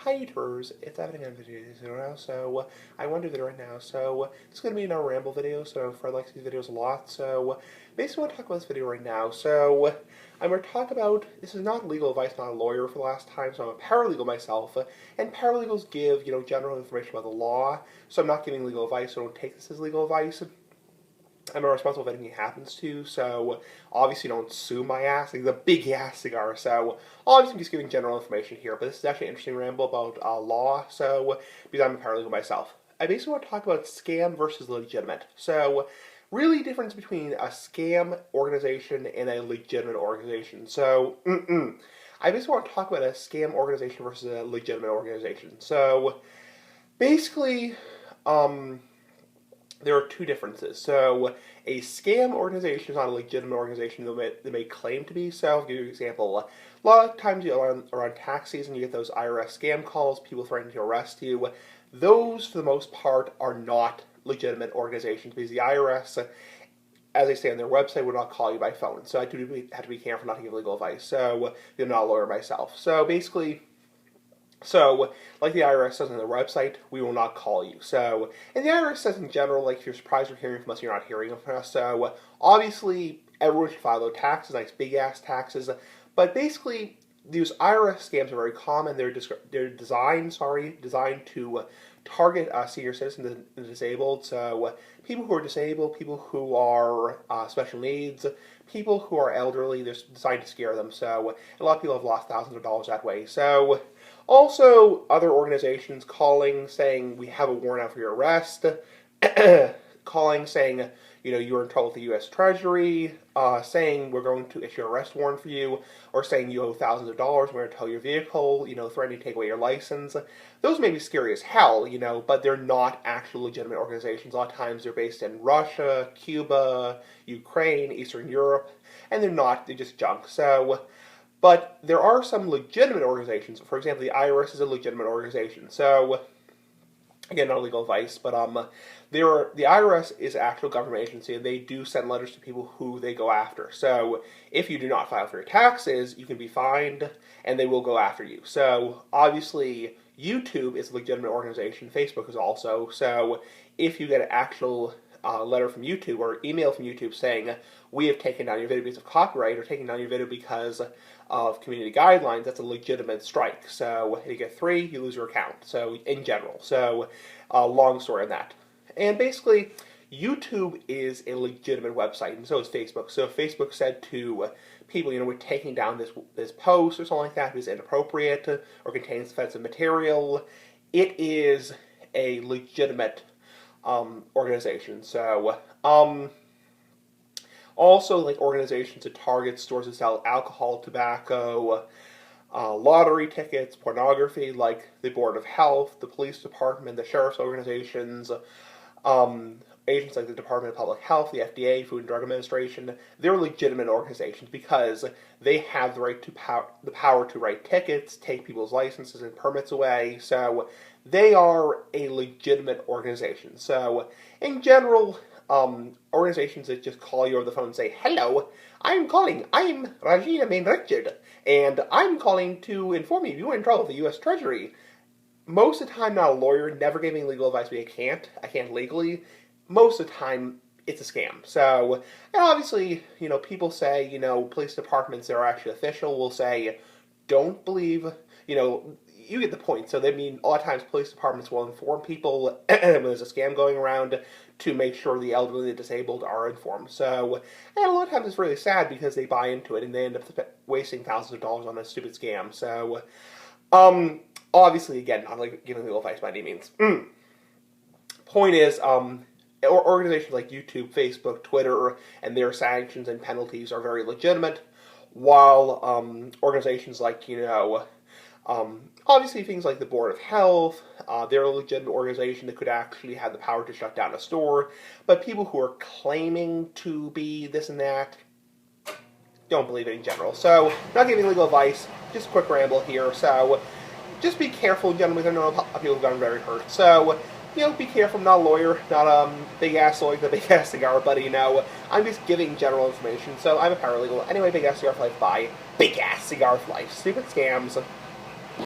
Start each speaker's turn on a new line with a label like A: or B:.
A: Hi YouTubers, it's Evan again for today's video now. I want to do a video right now. This is going to be another ramble video, so Fred likes these videos a lot. Basically I want to talk about this video right now. I'm going to talk about, this is not legal advice, not a lawyer for the last time, so I'm a paralegal myself, and paralegals give, general information about the law, so I'm not giving legal advice, so don't take this as legal advice. I'm responsible if anything happens to, so obviously don't sue my ass. Like, the big ass cigar, so obviously I'm just giving general information here, but this is actually an interesting ramble about law, because I'm a paralegal myself. I basically want to talk about scam versus legitimate. Really difference between a scam organization and a legitimate organization. I basically want to talk about a scam organization versus a legitimate organization. Basically, there are two differences. A scam organization is not a legitimate organization they may claim to be. So I'll give you an example. A lot of times around tax season, you get those IRS scam calls, people threatening to arrest you. Those, for the most part, are not legitimate organizations because the IRS, as they say on their website, would not call you by phone. So I do have to be careful not to give legal advice. I'm not a lawyer myself. Like the IRS says on their website, we will not call you. And the IRS says in general, like, if you're surprised you're hearing from us, you're not hearing from us. Obviously, everyone should file their taxes, nice big-ass taxes. But basically, these IRS scams are very common. They're designed to target senior citizens and disabled. People who are disabled, people who are special needs, people who are elderly, they're designed to scare them. A lot of people have lost thousands of dollars that way. Also, other organizations calling, saying, we have a warrant out for your arrest, calling, saying, you're in trouble with the U.S. Treasury, saying we're going to issue an arrest warrant for you, or saying you owe thousands of dollars, we're going to tow your vehicle, threatening to take away your license. Those may be scary as hell, but they're not actual legitimate organizations. A lot of times they're based in Russia, Cuba, Ukraine, Eastern Europe, and they're just junk. But there are some legitimate organizations. For example, the IRS is a legitimate organization. Again, not legal advice, but the IRS is an actual government agency, and they do send letters to people who they go after. So if you do not file for your taxes, you can be fined, and they will go after you. Obviously, YouTube is a legitimate organization. Facebook is also. If you get an actual letter from YouTube or email from YouTube saying, we have taken down your video because of copyright, or taken down your video because of community guidelines, that's a legitimate strike. If you get 3, you lose your account. In general. Long story on that. And basically, YouTube is a legitimate website, and so is Facebook. So if Facebook said to people, we're taking down this post or something like that because it's inappropriate or contains offensive material, it is a legitimate organization. Also, like, organizations that target stores that sell alcohol, tobacco, lottery tickets, pornography, like the Board of Health, the police department, the sheriff's organizations, agents like the Department of Public Health, the FDA, Food and Drug Administration. They're legitimate organizations because they have the power to write tickets, take people's licenses and permits away. They are a legitimate organization. In general, organizations that just call you over the phone and say, hello, I'm Rajina Main Richard, and I'm calling to inform you you're in trouble with the U.S. Treasury. Most of the time, not a lawyer, never giving legal advice, but I can't legally. Most of the time, it's a scam. And obviously, people say, police departments that are actually official will say, don't believe, you get the point. A lot of times police departments will inform people when there's a scam going around to make sure the elderly and disabled are informed. And a lot of times it's really sad because they buy into it and they end up wasting thousands of dollars on a stupid scam. Obviously, again, not like giving legal advice by any means. Point is, organizations like YouTube, Facebook, Twitter, and their sanctions and penalties are very legitimate, while organizations like, obviously things like the Board of Health, they're a legitimate organization that could actually have the power to shut down a store, but people who are claiming to be this and that don't believe it in general. Not giving legal advice, just a quick ramble here. Just be careful, gentlemen. I know people have gotten very hurt. Be careful. I'm not a lawyer, not big ass lawyer, the big ass cigar, but I'm just giving general information. I'm a paralegal. Anyway, big ass cigar for life. Bye. Big ass cigar for life. Stupid scams.